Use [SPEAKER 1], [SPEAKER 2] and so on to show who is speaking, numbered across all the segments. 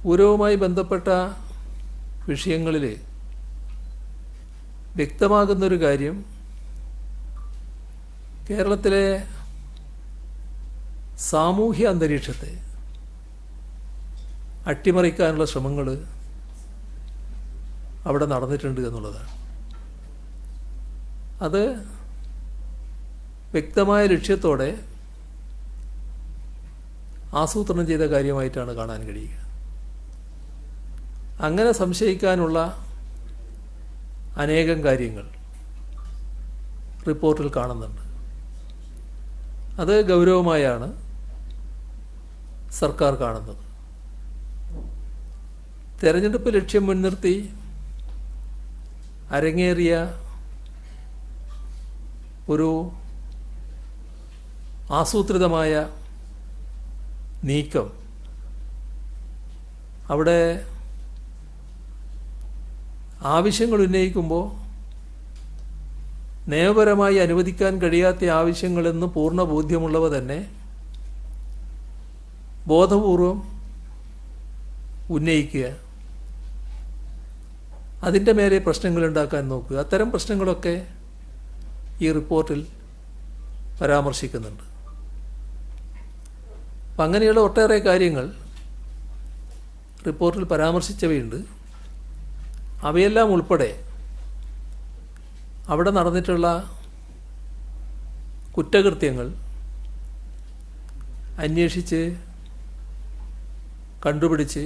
[SPEAKER 1] പൂരവുമായി ബന്ധപ്പെട്ട വിഷയങ്ങളിൽ വ്യക്തമാകുന്നൊരു കാര്യം, കേരളത്തിലെ സാമൂഹ്യ അന്തരീക്ഷത്തെ അട്ടിമറിക്കാനുള്ള ശ്രമങ്ങൾ അവിടെ നടന്നിട്ടുണ്ട് എന്നുള്ളതാണ്. അത് വ്യക്തമായ ലക്ഷ്യത്തോടെ ആസൂത്രണം ചെയ്ത കാര്യമായിട്ടാണ് കാണാൻ കഴിയുക. അങ്ങനെ സംശയിക്കാനുള്ള അനേകം കാര്യങ്ങൾ റിപ്പോർട്ടിൽ കാണുന്നുണ്ട്. അത് ഗൗരവമായാണ് സർക്കാർ കാണുന്നത്. തെരഞ്ഞെടുപ്പ് ലക്ഷ്യം മുൻനിർത്തി അരങ്ങേറിയ ഒരു ആസൂത്രിതമായ നീക്കം അവിടെ ആവശ്യങ്ങൾ ഉന്നയിക്കുമ്പോൾ നിയമപരമായി അനുവദിക്കാൻ കഴിയാത്ത ആവശ്യങ്ങളെന്ന് പൂർണ്ണ ബോധ്യമുള്ളവ തന്നെ ബോധപൂർവം ഉന്നയിക്കുക, അതിൻ്റെ മേലെ പ്രശ്നങ്ങളുണ്ടാക്കാൻ നോക്കുക. അത്തരം പ്രശ്നങ്ങളൊക്കെ ഈ റിപ്പോർട്ടിൽ പരാമർശിക്കുന്നുണ്ട്. അപ്പം അങ്ങനെയുള്ള ഒട്ടേറെ കാര്യങ്ങൾ റിപ്പോർട്ടിൽ പരാമർശിച്ചവയുണ്ട്. അവയെല്ലാം ഉൾപ്പെടെ അവിടെ നടന്നിട്ടുള്ള കുറ്റകൃത്യങ്ങൾ അന്വേഷിച്ച് കണ്ടുപിടിച്ച്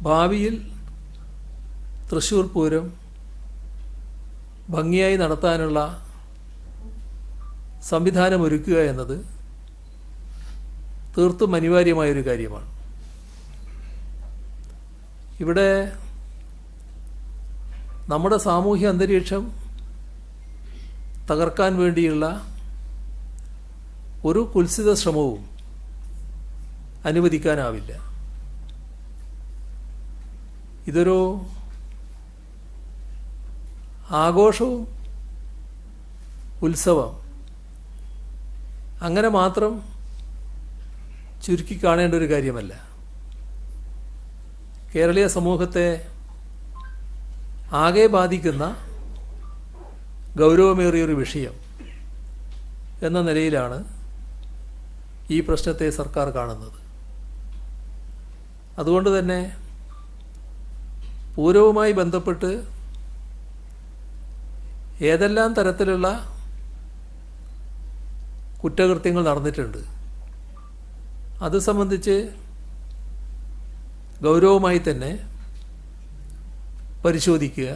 [SPEAKER 1] ഭാവിയിൽ തൃശ്ശൂർ പൂരം ഭംഗിയായി നടത്താനുള്ള സംവിധാനമൊരുക്കുക എന്നത് തീർത്തും അനിവാര്യമായൊരു കാര്യമാണ്. ഇവിടെ നമ്മുടെ സാമൂഹ്യ അന്തരീക്ഷം തകർക്കാൻ വേണ്ടിയുള്ള ഒരു കുൽസിത ശ്രമവും അനുവദിക്കാനാവില്ല. ഇതൊരു ആഘോഷവും ഉത്സവം അങ്ങനെ മാത്രം ചുരുക്കി കാണേണ്ട ഒരു കാര്യമല്ല. കേരളീയ സമൂഹത്തെ ആകെ ബാധിക്കുന്ന ഗൗരവമേറിയൊരു വിഷയം എന്ന നിലയിലാണ് ഈ പ്രശ്നത്തെ സർക്കാർ കാണുന്നത്. അതുകൊണ്ട് തന്നെ പൂരവുമായി ബന്ധപ്പെട്ട് ഏതെല്ലാം തരത്തിലുള്ള കുറ്റകൃത്യങ്ങൾ നടന്നിട്ടുണ്ട് അത് സംബന്ധിച്ച് ഗൗരവമായി തന്നെ പരിശോധിക്കുക.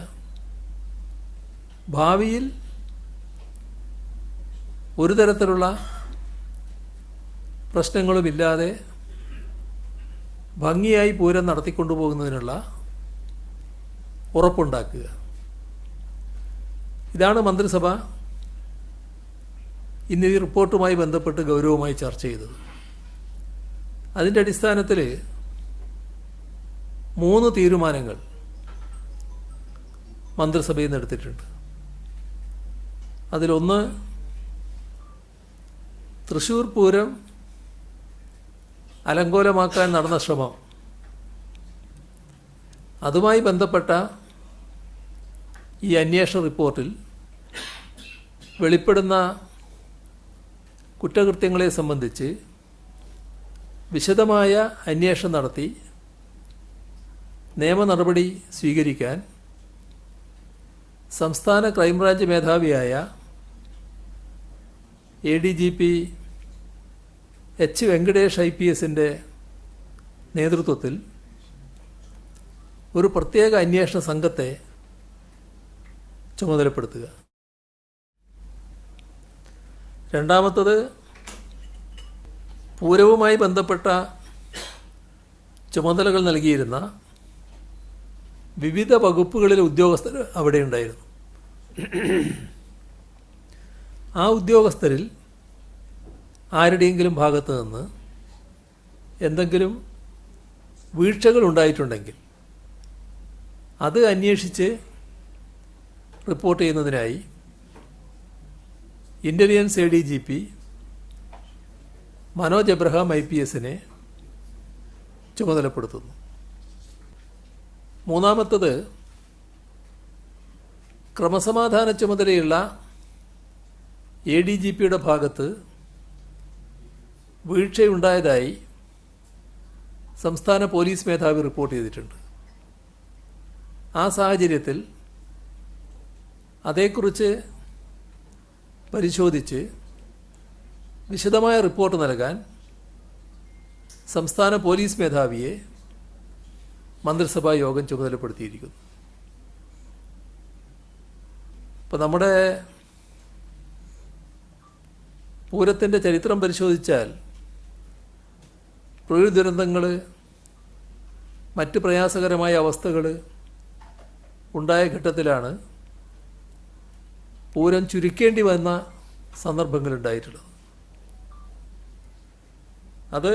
[SPEAKER 1] ഭാവിയിൽ ഒരു തരത്തിലുള്ള പ്രശ്നങ്ങളുമില്ലാതെ ഭംഗിയായി പൂരം നടത്തിക്കൊണ്ടുപോകുന്നതിനുള്ള ഉറപ്പുണ്ടാക്കുക. ഇതാണ് മന്ത്രിസഭ ഇന്ന് ഈ റിപ്പോർട്ടുമായി ബന്ധപ്പെട്ട് ഗൗരവമായി ചർച്ച ചെയ്തത്. അതിൻ്റെ അടിസ്ഥാനത്തിൽ 3 തീരുമാനങ്ങൾ മന്ത്രിസഭയിൽ നിന്ന് എടുത്തിട്ടുണ്ട്. അതിലൊന്ന്, തൃശ്ശൂർ പൂരം അലങ്കോലമാക്കാൻ നടന്ന ശ്രമം, അതുമായി ബന്ധപ്പെട്ട ഈ അന്വേഷണ റിപ്പോർട്ടിൽ വെളിപ്പെടുന്ന കുറ്റകൃത്യങ്ങളെ സംബന്ധിച്ച് വിശദമായ അന്വേഷണം നടത്തി നിയമ നടപടി സ്വീകരിക്കാൻ സംസ്ഥാന ക്രൈംബ്രാഞ്ച് മേധാവിയായ ADGP H. വെങ്കടേഷ് IPSൻ്റെ നേതൃത്വത്തിൽ ഒരു പ്രത്യേക അന്വേഷണ സംഘത്തെ ചുമതലപ്പെടുത്തുക. രണ്ടാമത്തത്, പൂരവുമായി ബന്ധപ്പെട്ട ചുമതലകൾ നൽകിയിരുന്ന വിവിധ വകുപ്പുകളിലെ ഉദ്യോഗസ്ഥർ അവിടെ ഉണ്ടായിരുന്നു. ആ ഉദ്യോഗസ്ഥരിൽ ആരുടെയെങ്കിലും ഭാഗത്തു നിന്ന് എന്തെങ്കിലും വീഴ്ചകൾ ഉണ്ടായിട്ടുണ്ടെങ്കിൽ അത് അന്വേഷിച്ച് റിപ്പോർട്ട് ചെയ്യുന്നതിനായി ഇൻ്റലിജൻസ് ADGP മനോജ് എബ്രഹാം IPSനെ ചുമതലപ്പെടുത്തുന്നു. മൂന്നാമത്തത്, ക്രമസമാധാന ചുമതലയുള്ള ADGPയുടെ ഭാഗത്ത് വീഴ്ചയുണ്ടായതായി സംസ്ഥാന പോലീസ് മേധാവി റിപ്പോർട്ട് ചെയ്തിട്ടുണ്ട്. ആ സാഹചര്യത്തിൽ അതേക്കുറിച്ച് പരിശോധിച്ച് വിശദമായ റിപ്പോർട്ട് നൽകാൻ സംസ്ഥാന പോലീസ് മേധാവിയെ മന്ത്രിസഭാ യോഗം ചുമതലപ്പെടുത്തിയിരിക്കുന്നു. ഇപ്പോൾ നമ്മുടെ പൂരത്തിൻ്റെ ചരിത്രം പരിശോധിച്ചാൽ പ്രകൃതി ദുരന്തങ്ങൾ, മറ്റ് പ്രയാസകരമായ അവസ്ഥകൾ ഉണ്ടായ ഘട്ടത്തിലാണ് പൂരം ചുരുക്കേണ്ടി വന്ന സന്ദർഭങ്ങളുണ്ടായിട്ടുള്ളത്. അത്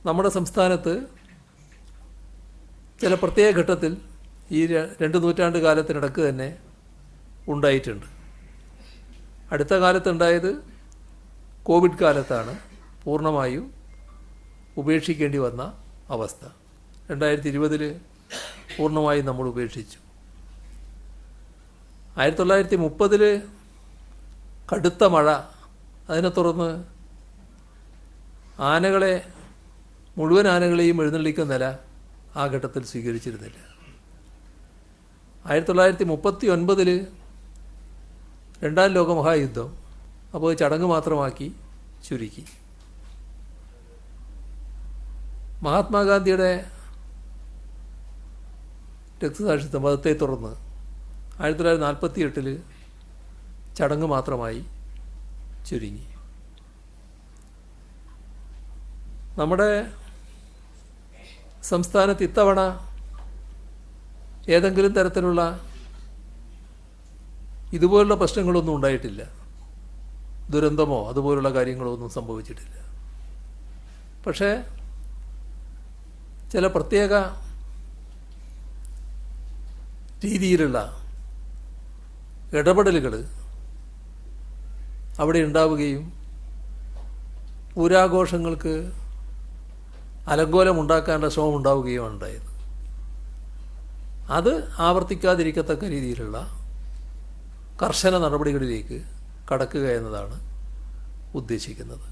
[SPEAKER 1] നമ്മുടെ സംസ്ഥാനത്ത് ചില പ്രത്യേക ഘട്ടത്തിൽ ഈ 2 നൂറ്റാണ്ട് കാലത്തിനിടക്ക് തന്നെ ഉണ്ടായിട്ടുണ്ട്. അടുത്ത കാലത്തുണ്ടായത് കോവിഡ് കാലത്താണ് പൂർണ്ണമായും ഉപേക്ഷിക്കേണ്ടി വന്ന അവസ്ഥ. 2020 പൂർണ്ണമായും നമ്മൾ ഉപേക്ഷിച്ചു. 1930 കടുത്ത മഴ, അതിനെ തുടർന്ന് മുഴുവൻ ആനകളെയും എഴുന്നള്ളിക്കുന്ന നില ആ ഘട്ടത്തിൽ സ്വീകരിച്ചിരുന്നില്ല. 1939 രണ്ടാം ലോകമഹായുദ്ധം, അപ്പോൾ ചടങ്ങ് മാത്രമാക്കി ചുരുക്കി. മഹാത്മാഗാന്ധിയുടെ രക്തസാക്ഷിത്വം മതത്തെ തുടർന്ന് 1948 ചടങ്ങ് മാത്രമായി ചുരുങ്ങി. നമ്മുടെ സംസ്ഥാനത്ത് ഇത്തവണ ഏതെങ്കിലും തരത്തിലുള്ള ഇതുപോലുള്ള പ്രശ്നങ്ങളൊന്നും ഉണ്ടായിട്ടില്ല. ദുരന്തമോ അതുപോലുള്ള കാര്യങ്ങളോ ഒന്നും സംഭവിച്ചിട്ടില്ല. പക്ഷേ ചില പ്രത്യേക രീതിയിലുള്ള ഇടപെടലുകൾ അവിടെ ഉണ്ടാവുകയും പൂരാഘോഷങ്ങൾക്ക് അലങ്കോലമുണ്ടാക്കാനുള്ള ശ്രമം ഉണ്ടാവുകയുമാണ് ഉണ്ടായത്. അത് ആവർത്തിക്കാതിരിക്കത്തക്ക രീതിയിലുള്ള കർശന നടപടികളിലേക്ക് കടക്കുക എന്നതാണ് ഉദ്ദേശിക്കുന്നത്.